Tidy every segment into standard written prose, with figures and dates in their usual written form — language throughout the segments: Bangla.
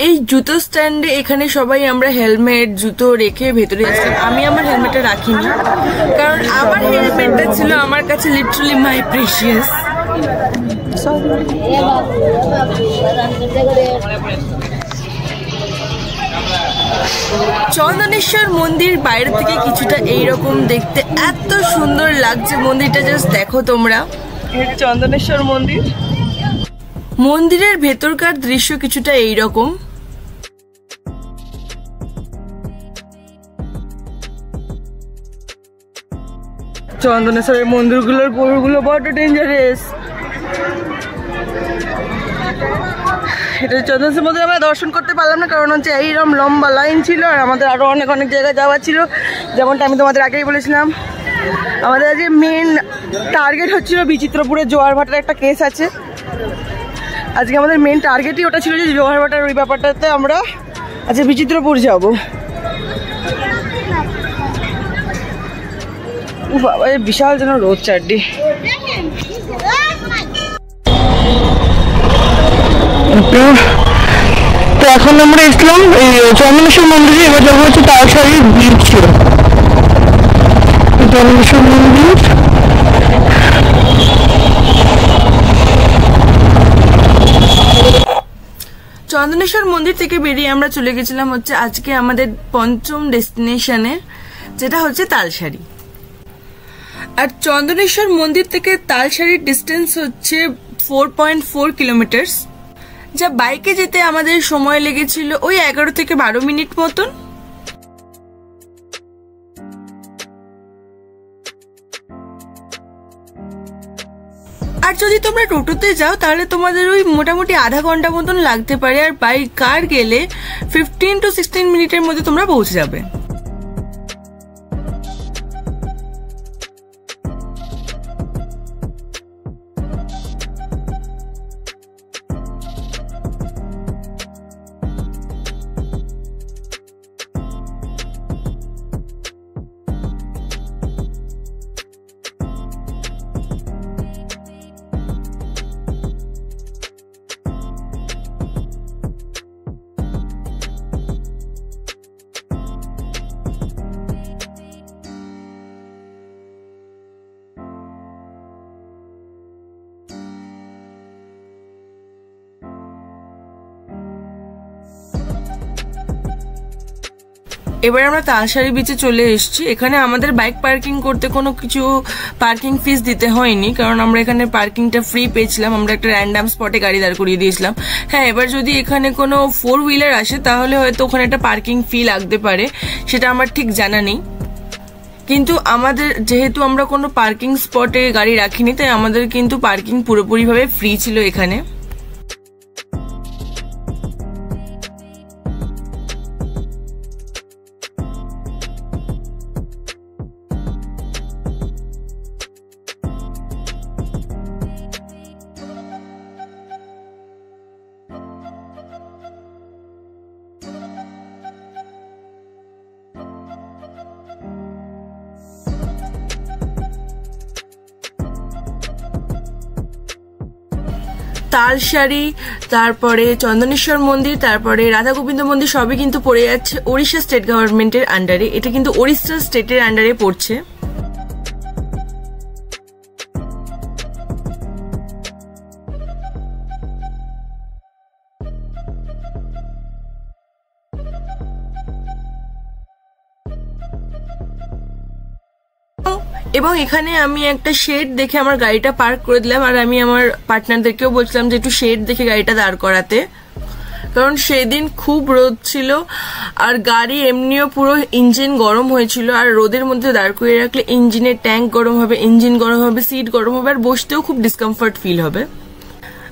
এই জুতো স্ট্যান্ডে এখানে সবাই আমরা হেলমেট জুতো রেখে ভেতরে আসলাম। আমি আমার হেলমেটটা রাখিনি, কারণ আমার হেলমেটটা ছিল আমার কাছে লিটারালি মাই প্রেশিয়াস। চন্দনেশ্বর মন্দির বাইরে থেকে কিছুটা এইরকম দেখতে এত সুন্দর লাগছে। মন্দিরটা জাস্ট দেখো তোমরা, চন্দনেশ্বর মন্দির। মন্দিরের ভেতরকার দৃশ্য কিছুটা এইরকম। চন্দনেশ্বরের মন্দিরগুলোর পুরোগুলো বড় ডেঞ্জারাস। এটা চন্দনেশ্বর মন্দির আমরা দর্শন করতে পারলাম না, কারণ হচ্ছে এইরকম লম্বা লাইন ছিল, আর আমাদের আরো অনেক অনেক জায়গায় যাওয়া ছিল। যেমনটা আমি তোমাদের আগেই বলেছিলাম, আমাদের আজকে মেন টার্গেট হচ্ছিল বিচিত্রপুরের জোয়ার ভাটার একটা কেস আছে। আজকে আমাদের মেন টার্গেটই ওটা ছিল যে জোয়ার ভাটার ওই ব্যাপারটাতে আমরা আজকে বিচিত্রপুর যাব। বাবা, বিশাল যেন রোদ চারটি। তো এখন আমরা এসলাম এই চন্দনেশ্বর মন্দিরে। এবার যাবো হচ্ছে তালসারির ব্রিজ। চন্দনেশ্বর মন্দির চন্দনেশ্বর মন্দির থেকে বেরিয়ে আমরা চলে গেছিলাম হচ্ছে আজকে আমাদের পঞ্চম ডেস্টিনেশনে, যেটা হচ্ছে তালসারি। আর চন্দনেশ্বর মন্দির থেকে তালসারির ডিস্টেন্স হচ্ছে 4.4 কিলোমিটার, যা বাইকে যেতে আমাদের সময় লেগেছিল ওই 11 থেকে 12 মিনিট মতন। আর যদি তোমরা টোটোতে যাও তাহলে তোমাদের ওই মোটামুটি আধা ঘন্টা মতন লাগতে পারে, আর বাই কার গেলে 15 to 16 মিনিটের মধ্যে তোমরা পৌঁছে যাবে। এবার আমরা তালসারি বিচে চলে এসেছি। এখানে আমাদের বাইক পার্কিং করতে কোনো কিছু পার্কিং ফিস দিতে হয়নি, কারণ আমরা এখানে পার্কিংটা ফ্রি পেয়েছিলাম। আমরা একটা র্যান্ডাম স্পটে গাড়ি দাঁড় করিয়ে দিয়েছিলাম। হ্যাঁ, এবার যদি এখানে কোনো 4 হুইলার আসে তাহলে হয়তো ওখানে একটা পার্কিং ফি লাগতে পারে, সেটা আমার ঠিক জানা নেই। কিন্তু আমাদের যেহেতু আমরা কোনো পার্কিং স্পটে গাড়ি রাখিনি, তাই আমাদের কিন্তু পার্কিং পুরোপুরিভাবে ফ্রি ছিল এখানে। তালসারি, তারপরে চন্দনেশ্বর মন্দির, তারপরে রাধা গোবিন্দ মন্দির সবই কিন্তু পড়ে যাচ্ছে ওড়িশা স্টেট গভর্নমেন্টের আন্ডারে। এটা কিন্তু ওড়িশা স্টেটের আন্ডারে পড়ছে। এবং এখানে আমি একটা শেড দেখে আমার গাড়িটা পার্ক করে দিলাম, আর আমি আমার পার্টনারদেরকেও বলছিলাম যে একটু শেড দেখে গাড়িটা দাঁড় করাতে, কারণ সেদিন খুব রোদ ছিল আর গাড়ি এমনিও পুরো ইঞ্জিন গরম হয়েছিল। আর রোদের মধ্যে দাঁড় করিয়ে রাখলে ইঞ্জিনের ট্যাঙ্ক গরম হবে, ইঞ্জিন গরম হবে, সিট গরম হবে, আর বসতেও খুব ডিসকমফর্ট ফিল হবে।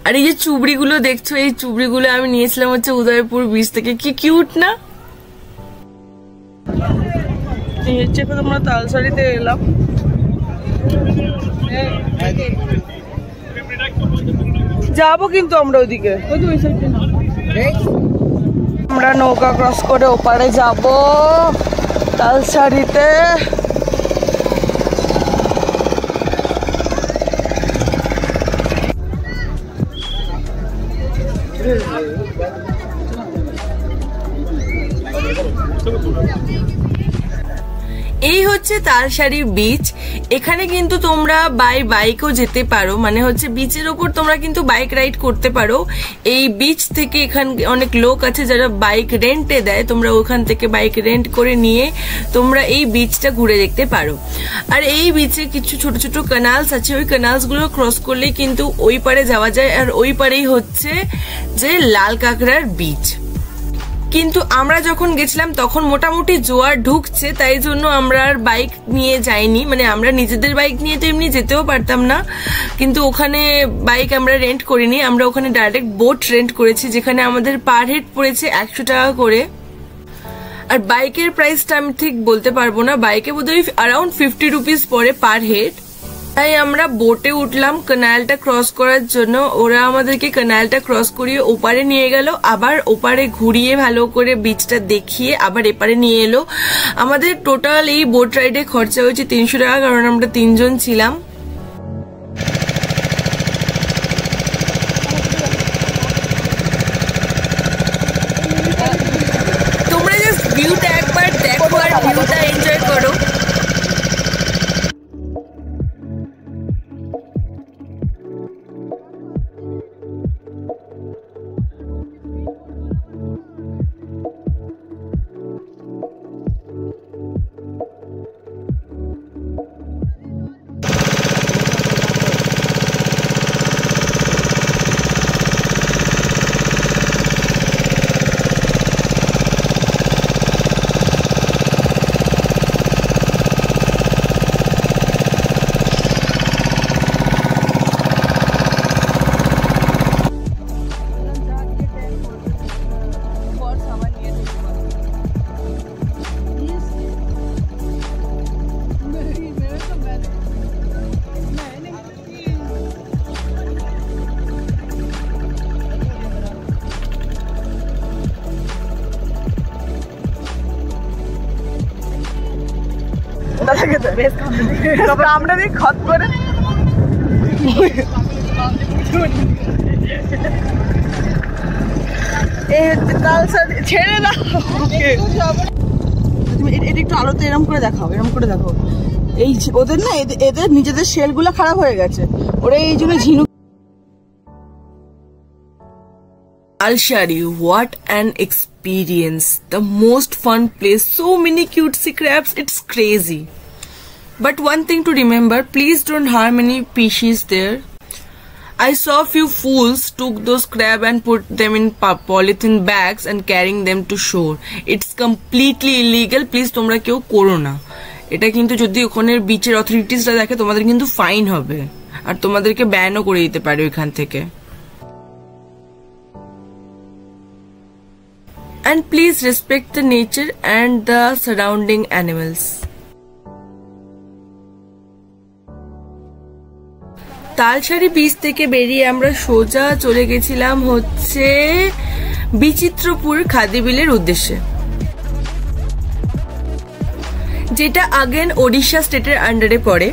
আর এই যে চুবড়িগুলো দেখছো, এই চুবড়িগুলো আমি নিয়েছিলাম হচ্ছে উদয়পুর বিচ থেকে। কি কিউট না? চেপে তোমরা তালসারিতে এলাম। যাবো কিন্তু আমরা ওইদিকে, আমরা নৌকা ক্রস করে ওপারে যাব তালসারিতে। এই হচ্ছে তালসারি বিচ। এখানে কিন্তু তোমরা বাই বাইকও যেতে পারো, মানে হচ্ছে বিচের ওপর তোমরা কিন্তু বাইক রাইড করতে পারো। এই বিচ থেকে এখানে অনেক লোক আছে যারা বাইক রেন্টে দেয়, তোমরা ওখান থেকে বাইক রেন্ট করে নিয়ে তোমরা এই বিচটা ঘুরে দেখতে পারো। আর এই বিচে কিছু ছোট ছোট ক্যানালস আছে, ওই ক্যানালস গুলো ক্রস করলেই কিন্তু ওই পারে যাওয়া যায়। আর ওই পারেই হচ্ছে যে লাল কাঁকড়ার বিচ। কিন্তু আমরা যখন গেছিলাম তখন মোটামুটি জোয়ার ঢুকছে, তাই জন্য আমরা আর বাইক নিয়ে যাইনি, মানে আমরা নিজেদের বাইক নিয়ে তো এমনি যেতেও পারতাম না, কিন্তু ওখানে বাইক আমরা রেন্ট করিনি, আমরা ওখানে ডাইরেক্ট বোট রেন্ট করেছি, যেখানে আমাদের পার হেড পড়েছে 100 টাকা করে। আর বাইকের প্রাইসটা আমি ঠিক বলতে পারবো না, বাইকে বোধহয় অ্যারাউন্ড 50 রুপিস পড়ে পার হেড। তাই আমরা বোটে উঠলাম ক্যানালটা ক্রস করার জন্য। ওরা আমাদেরকে ক্যানালটা ক্রস করিয়ে ওপারে নিয়ে গেল, আবার ওপারে ঘুরিয়ে ভালো করে বিচটা দেখিয়ে আবার এপারে নিয়ে এলো। আমাদের টোটাল এই বোট রাইডে খরচা হয়েছে 300 টাকা, কারণ আমরা 3 জন ছিলাম। তোমরা জাস্ট ভিউটা একবার দেখো আর ভিউটা এনজয় করো। আমরা খত করে ছেড়ে দাও, তুমি এটা একটু আলোতে এরম করে দেখাও, এরম করে দেখো। এই ওদের না এদের নিজেদের শেল গুলা খারাপ হয়ে গেছে, ওরা এই জন্য ঝিনুক। Talshari, what an experience! The most fun place, so many cutesy crabs, it's crazy. But one thing to remember, please don't harm any species there. I saw few fools took those crab and put them in polythene bags and carrying them to shore. It's completely illegal, please তোমরা কেউ করো না এটা, কিন্তু যদি ওখানে বিচের অথরিটিসরা দেখে তোমাদের কিন্তু ফাইন হবে, আর তোমাদেরকে ব্যানও করে দিতে পারে ওইখান থেকে। And please respect the nature and the surrounding animals. Talsari beach থেকে বেরিয়ে আমরা সোজা চলে গেছিলাম হচ্ছে বিচিত্রপুর খাদিবিলের উদ্দেশ্যে, যেটা আগেন ওড়িশা স্টেটের আন্ডারে পড়ে।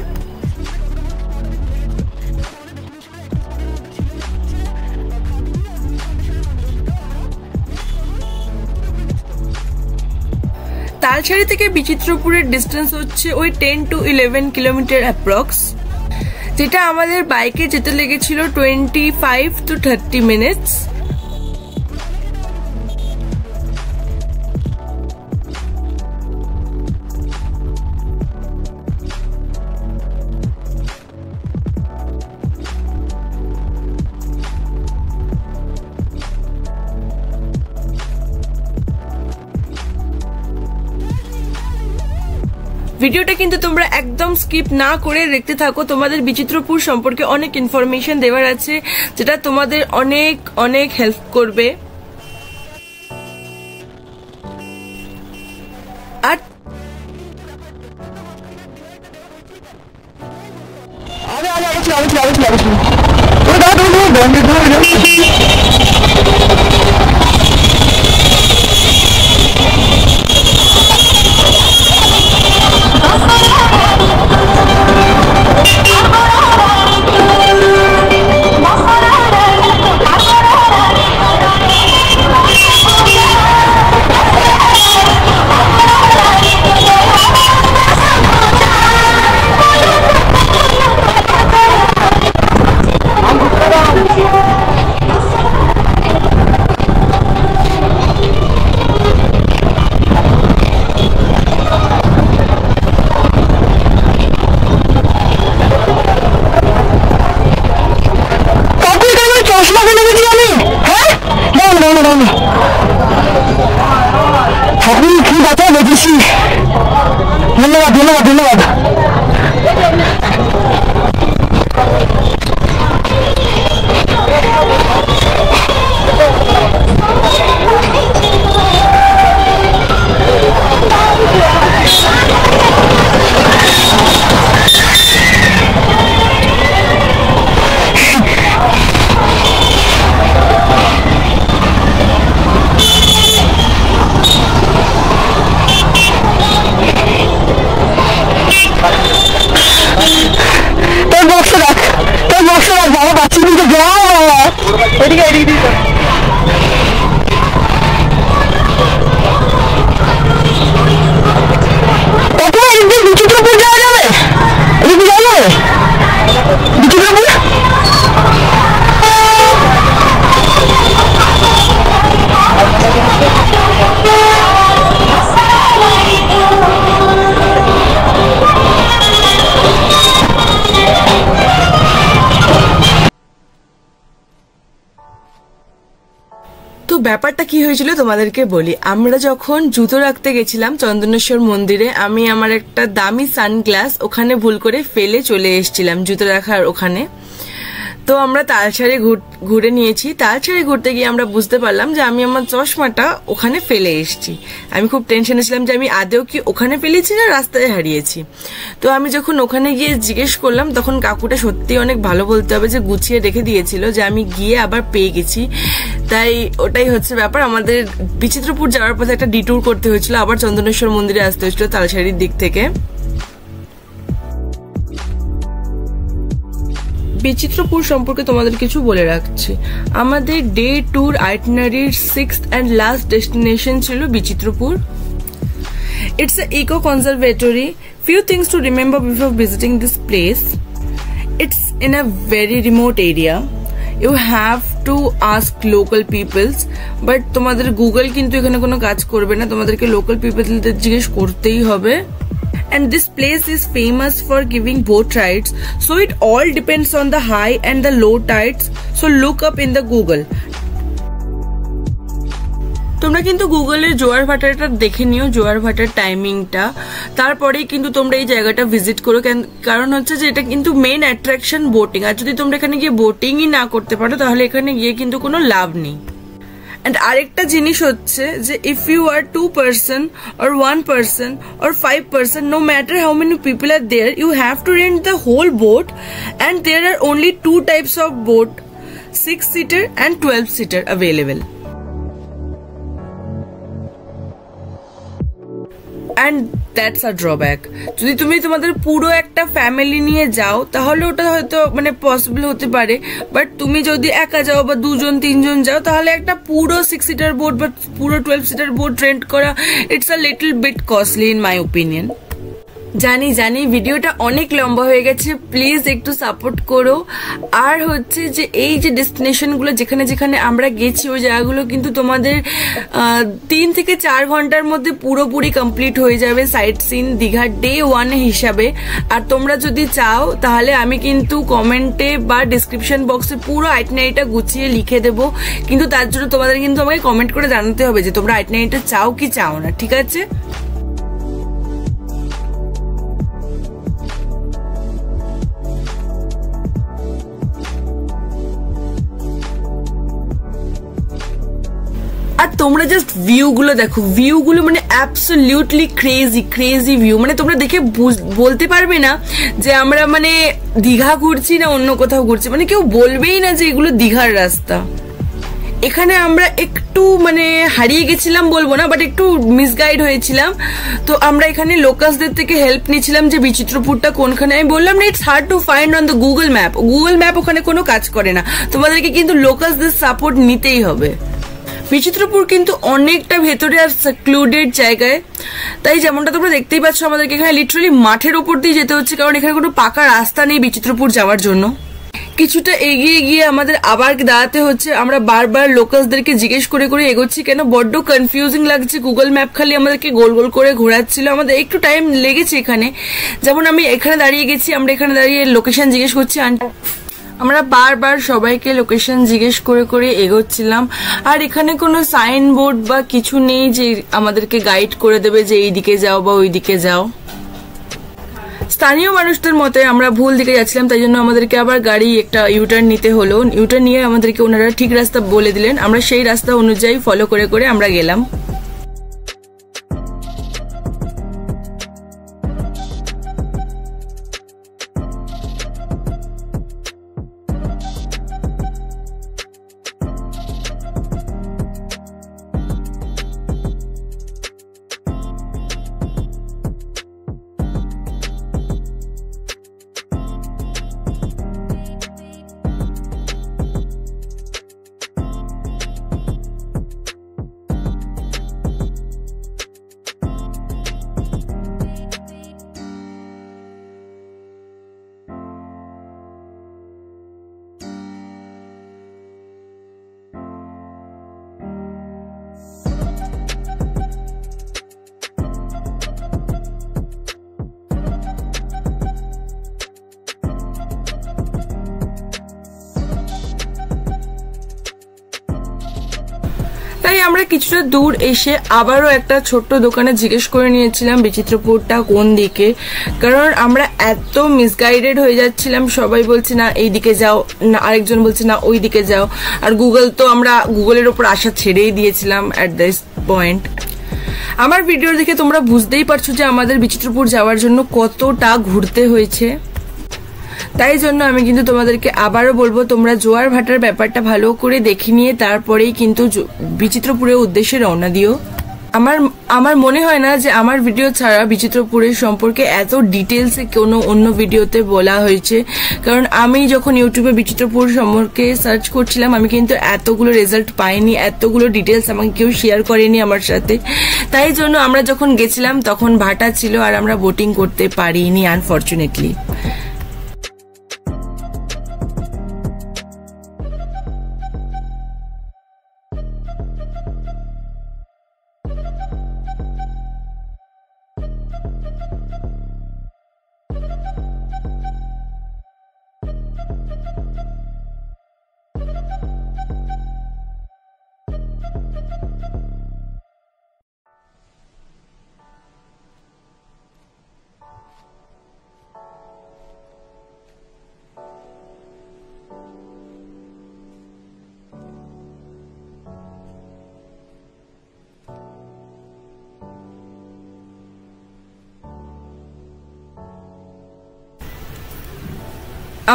তালসারি থেকে বিচিত্রপুরের ডিস্টেন্স হচ্ছে ওই 10 to 11 কিলোমিটার অ্যাপ্রক্স, যেটা আমাদের বাইকে যেতে লেগেছিল 25 to 30 মিনিটস। ভিডিওটা কিন্তু তোমরা একদম স্কিপ না করে দেখতে থাকো, তোমাদের বিচিত্রপুর সম্পর্কে অনেক ইনফরমেশন দেওয়ার আছে যেটা তোমাদের অনেক অনেক হেল্প করবে। আর ধন্যবাদ ধন্যবাদ ধন্যবাদ। তো ব্যাপারটা কি হয়েছিল তোমাদেরকে বলি। আমরা যখন জুতো রাখতে গেছিলাম চন্দনেশ্বর মন্দিরে, আমি আমার একটা দামি সানগ্লাস ওখানে ভুল করে ফেলে চলে এসেছিলাম জুতো রাখার ওখানে। তো আমরা তালসারে ঘুরে নিয়েছি। তালসারে ঘুরতে গিয়ে আমরা বুঝতে পারলাম যে আমি আমার চশমাটা ওখানে ফেলে এসেছি। আমি খুব টেনশনে ছিলাম যে আমি আদেও কি ওখানে ফেলেছি না রাস্তায় হারিয়েছি। তো আমি যখন ওখানে গিয়ে জিজ্ঞেস করলাম তখন কাকুটা সত্যি অনেক ভালো বলতে হবে যে গুছিয়ে রেখে দিয়েছিল, যে আমি গিয়ে আবার পেয়ে গেছি। তাই ওটাই হচ্ছে ব্যাপার। আমাদের বিচিত্রপুর যাওয়ার পথে একটা ডিটুর করতে হয়েছিল, আবার চন্দনেশ্বর মন্দিরে আসতে হয়েছিল তালসারির দিক থেকে। বিচিত্রপুর সম্পর্কে তোমাদের কিছু বলে রাখছি। আমাদের ডে ট্যুর আইটিনারির 6th and last ডেস্টিনেশন ছিল Bichitrapur. It's an eco-conservatory. Few things to remember before visiting this place. It's in a very remote area. You have to ask local peoples, but তোমাদের গুগল কিন্তু এখানে কোনো কাজ করবে না, তোমাদেরকে লোকাল পিপলদের জিজ্ঞেস করতেই হবে। And this place is famous for giving boat rides, so it all depends on the high and the low tides. So look up in the Google. তোমরা কিন্তু গুগলের জোয়ার ভাটাটা দেখে নিও, জোয়ার ভাটার টাইমিংটা, তারপরেই কিন্তু তোমরা এই জায়গাটা ভিজিট করো। কারণ হচ্ছে যে এটা কিন্তু মেইন অ্যাট্রাকশন বোটিং, আর যদি তোমরা এখানে গিয়ে বোটিংই না করতে পারো তাহলে এখানে গিয়ে কিন্তু কোনো লাভ নেই। And আরেকটা জিনিস হচ্ছে যে if you are 2 person or 1 person or 5 person, no matter how many people are there, you have to rent the whole boat, and there are only 2 types of boat, 6-seater and 12-seater available. And that's a drawback. যদি তুমি তোমাদের পুরো একটা ফ্যামিলি নিয়ে যাও তাহলে ওটা হয়তো মানে পসিবল হতে পারে, বাট তুমি যদি একা যাও বা 2-3 যাও তাহলে একটা পুরো 6-seater বোট বা পুরো 12-seater বোট রেন্ট করা, it's a little bit costly in my opinion. জানি ভিডিওটা অনেক লম্বা হয়ে গেছে, প্লিজ একটু সাপোর্ট করো। আর হচ্ছে যে এই যে ডেস্টিনেশনগুলো যেখানে যেখানে আমরা গেছি ওই জায়গাগুলো কিন্তু তোমাদের 3 থেকে 4 ঘন্টার মধ্যে পুরোপুরি কমপ্লিট হয়ে যাবে সাইট সিন দীঘার ডে 1 হিসাবে। আর তোমরা যদি চাও তাহলে আমি কিন্তু কমেন্টে বা ডিসক্রিপশন বক্সে পুরো আইটিনারিটা গুছিয়ে লিখে দেবো, কিন্তু তার জন্য তোমাদের কিন্তু আমাকে কমেন্ট করে জানাতে হবে যে তোমরা আইটিনারিটা চাও কি চাও না, ঠিক আছে? আর তোমরা জাস্ট ভিউগুলো দেখো, ভিউগুলো মানে অ্যাবসলিউটলি ক্রেজি ভিউ। মানে তোমরা দেখে বলতে পারবে না যে আমরা মানে দীঘা ঘুরছি না অন্য কোথাও ঘুরছি, মানে কেউ বলবেই না যে এগুলো দীঘার রাস্তা। এখানে আমরা একটু মানে হারিয়ে গেছিলাম বলবো না, বাট একটু মিসগাইড হয়েছিলাম। তো আমরা এখানে লোকালসদের থেকে হেল্প নিয়েছিলাম যে বিচিত্রপুরটা কোনখানে। আমি বললাম না, it's hard to find on the Google map ওখানে কোনো কাজ করে না, তোমাদেরকে কিন্তু লোকালসদের সাপোর্ট নিতেই হবে। বিচিত্রপুর কিন্তু অনেকটা ভেতরে আর সেক্লুডেড জায়গায়, তাই যেমনটা তোমরা দেখতেই পাচ্ছ আমাদেরকে এখানে লিটারালি মাঠের ওপর দিয়ে যেতে হচ্ছে, কারণ এখানে কোনো পাকা রাস্তা নেই বিচিত্রপুর যাওয়ার জন্য। কিছুটা এগিয়ে গিয়ে আমাদের আবার দাঁড়াতে হচ্ছে। আমরা বারবার লোকালসদেরকে জিজ্ঞেস করে এগোচ্ছি, কেন বড্ড কনফিউজিং লাগছে। গুগল ম্যাপ খালি আমাদেরকে গোল গোল করে ঘোরাচ্ছিল, আমাদের একটু টাইম লেগেছে এখানে। যেমন আমি এখানে দাঁড়িয়ে গেছি, আমরা এখানে দাঁড়িয়ে লোকেশন জিজ্ঞেস করছি, আমরা বারবার সবাইকে লোকেশন জিজ্ঞেস করে এগোচ্ছিলাম। আর এখানে কোনো সাইনবোর্ড বা কিছু নেই যে আমাদেরকে গাইড করে দেবে যে এই দিকে যাও বা ওই দিকে যাও। স্থানীয় মানুষদের মতে আমরা ভুল দিকে যাচ্ছিলাম, তাই জন্য আমাদেরকে আবার গাড়ি একটা ইউটার্ন নিতে হলো। ইউটার্ন নিয়ে আমাদেরকে ওনারা ঠিক রাস্তা বলে দিলেন, আমরা সেই রাস্তা অনুযায়ী ফলো করে আমরা গেলাম। তাই আমরা কিছুটা দূর এসে আবারও একটা ছোট্ট দোকানে জিজ্ঞেস করে নিয়েছিলাম বিচিত্রপুরটা কোন দিকে, কারণ আমরা এত মিসগাইডেড হয়ে যাচ্ছিলাম। সবাই বলছে না এই দিকে যাও, না আরেকজন বলছে না ওই দিকে যাও। আর আমরা গুগলের ওপর আশা ছেড়েই দিয়েছিলাম অ্যাট দিস পয়েন্ট। আমার ভিডিও দেখে তোমরা বুঝতেই পারছো যে আমাদের বিচিত্রপুর যাওয়ার জন্য কতটা ঘুরতে হয়েছে। তাই জন্য আমি কিন্তু তোমাদেরকে আবারও বলবো, তোমরা জোয়ার ভাটার ব্যাপারটা ভালো করে দেখে নিয়ে তারপরেই কিন্তু বিচিত্রপুরের উদ্দেশ্যে রওনা দিও। আমার মনে হয় না যে আমার ভিডিও ছাড়া বিচিত্রপুরের সম্পর্কে এত ডিটেলসে কোনো অন্য ভিডিওতে বলা হয়েছে, কারণ আমি যখন ইউটিউবে বিচিত্রপুর সম্পর্কে সার্চ করছিলাম আমি কিন্তু এতগুলো রেজাল্ট পাইনি, এতগুলো ডিটেলস আমাকে কেউ শেয়ার করেনি আমার সাথে। তাই জন্য আমরা যখন গেছিলাম তখন ভাটা ছিল আর আমরা বোটিং করতে পারিনি আনফরচুনেটলি।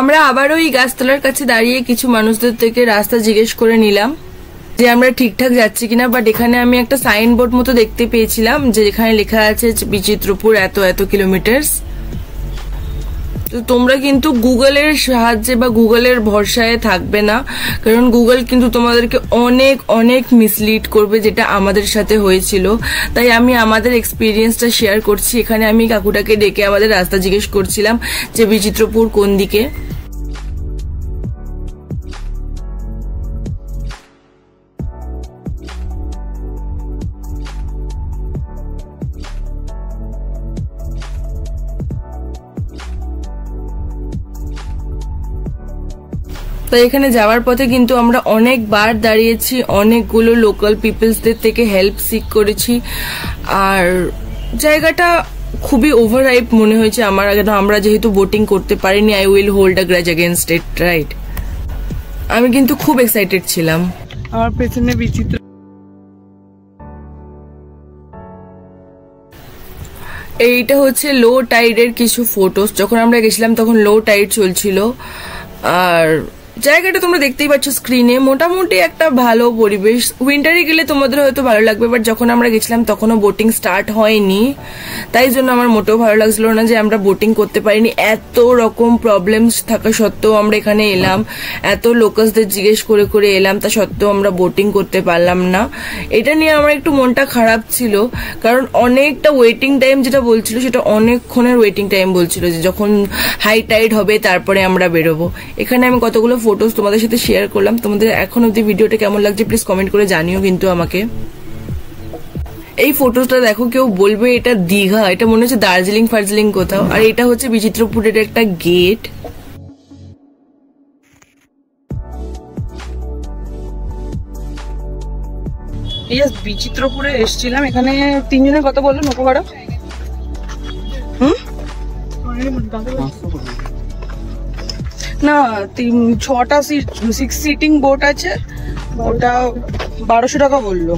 আমরা আবারও এই গাছতলার কাছে দাঁড়িয়ে কিছু মানুষদের থেকে রাস্তা জিজ্ঞেস করে নিলাম যে আমরা ঠিকঠাক যাচ্ছি কিনা। বাট এখানে আমি একটা সাইনবোর্ড মতো দেখতে পেয়েছিলাম যে এখানে লেখা আছে বিচিত্রপুর এত কিলোমিটার। তো তোমরা কিন্তু গুগলের সাহায্যে বা গুগলের ভরসায় থাকবে না, কারণ গুগল কিন্তু তোমাদেরকে অনেক মিসলিড করবে, যেটা আমাদের সাথে হয়েছিল। তাই আমি আমাদের এক্সপিরিয়েন্সটা শেয়ার করছি। এখানে আমি কাকুটাকে ডেকে আমাদের রাস্তা জিজ্ঞেস করছিলাম যে বিচিত্রপুর কোন দিকে। তাই এখানে যাওয়ার পথে কিন্তু আমরা অনেকবার দাঁড়িয়েছি, অনেকগুলো লোকাল পিপলসদের থেকে হেল্প সিক করেছি। আর জায়গাটা খুবই ওভারহাইপ মনে হয়েছে আমার। আমরা যেহেতু বোটিং করতে পারিনি, I will hold a grudge against it, right? আমি কিন্তু খুব এক্সাইটেড ছিলাম। আমার পেছনে বিচিত্র এইটা হচ্ছে লো টাইডের কিছু ফটোস। যখন আমরা গেছিলাম তখন লো টাইড চলছিল, আর জায়গাটা তোমরা দেখতেই পাচ্ছ স্ক্রিনে। মোটামুটি একটা ভালো পরিবেশ। উইন্টারে গেলে তোমাদের হয়তো ভালো লাগবে, বাট যখন আমরা গেছিলাম তখনও বোটিং স্টার্ট হয়নি, তাই জন্য আমার মোটেও ভালো লাগছিল না যে আমরা বোটিং করতে পারিনি। এত রকম প্রবলেমস থাকা সত্ত্বেও আমরা এখানে এলাম, এত লোকালসদের জিজ্ঞেস করে করে এলাম, তা সত্ত্বেও আমরা বোটিং করতে পারলাম না। এটা নিয়ে আমার একটু মনটা খারাপ ছিল, কারণ অনেকটা ওয়েটিং টাইম যেটা বলছিল সেটা অনেকক্ষণের ওয়েটিং টাইম বলছিল, যে যখন হাই টাইড হবে তারপরে আমরা বেরোবো। এখানে আমি কতগুলো ফটোস তোমাদের সাথে শেয়ার করলাম। তোমাদের এখন অব্দি ভিডিওটা কেমন লাগছে প্লিজ কমেন্ট করে জানিও কিন্তু আমাকে। এই ফটোসটা দেখো, কেউ বলবে এটা দীঘা, এটা মনে হচ্ছে দার্জিলিং ফার্জিলিং কোথাও। আর এটা হচ্ছে বিচিত্রপুরের একটা গেট। এই বিচিত্রপুরে এসেছিলাম। এখানে 3 জনের কত বললো নৌকো ভাড়া? না, 6টা সিট, 6 সিটিং বোট আছে, ওটা 1200 টাকা বললো।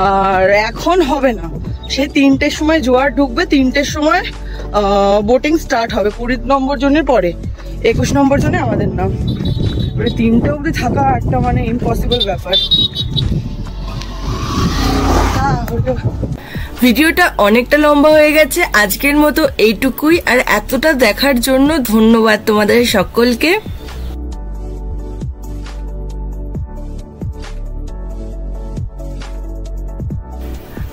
আর এখন হবে না, সে 3টের সময় জোয়ার ঢুকবে, 3টের সময় বোটিং স্টার্ট হবে 20 নম্বর জনের পরে, 21 নম্বর জনে আমাদের নাম। 3টে অবধি থাকা একটা মানে ইম্পসিবল ব্যাপার। ভিডিওটা অনেকটা লম্বা হয়ে গেছে, আজকের মতো এইটুকুই। আর এতটা দেখার জন্য ধন্যবাদ তোমাদের সকলকে।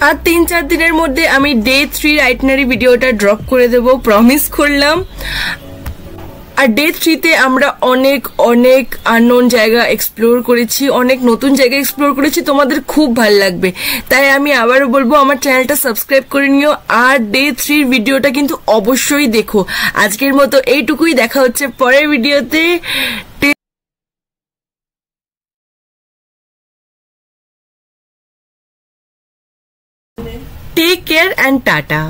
আর 3-4 দিনের মধ্যে আমি ডে 3 আইটিনারি ভিডিওটা ড্রপ করে দেবো, প্রমিস করলাম। আর ডে 3-তে আমরা অনেক অনেক আননোন জায়গা এক্সপ্লোর করেছি, অনেক নতুন জায়গা এক্সপ্লোর করেছি, তোমাদের খুব ভালো লাগবে। তাই আমি আবারও বলবো আমার চ্যানেলটা সাবস্ক্রাইব করে নিও, আর ডে 3 ভিডিওটা কিন্তু অবশ্যই দেখো। আজকের মতো এইটুকুই, দেখা হচ্ছে পরের ভিডিওতে। Take care and tata.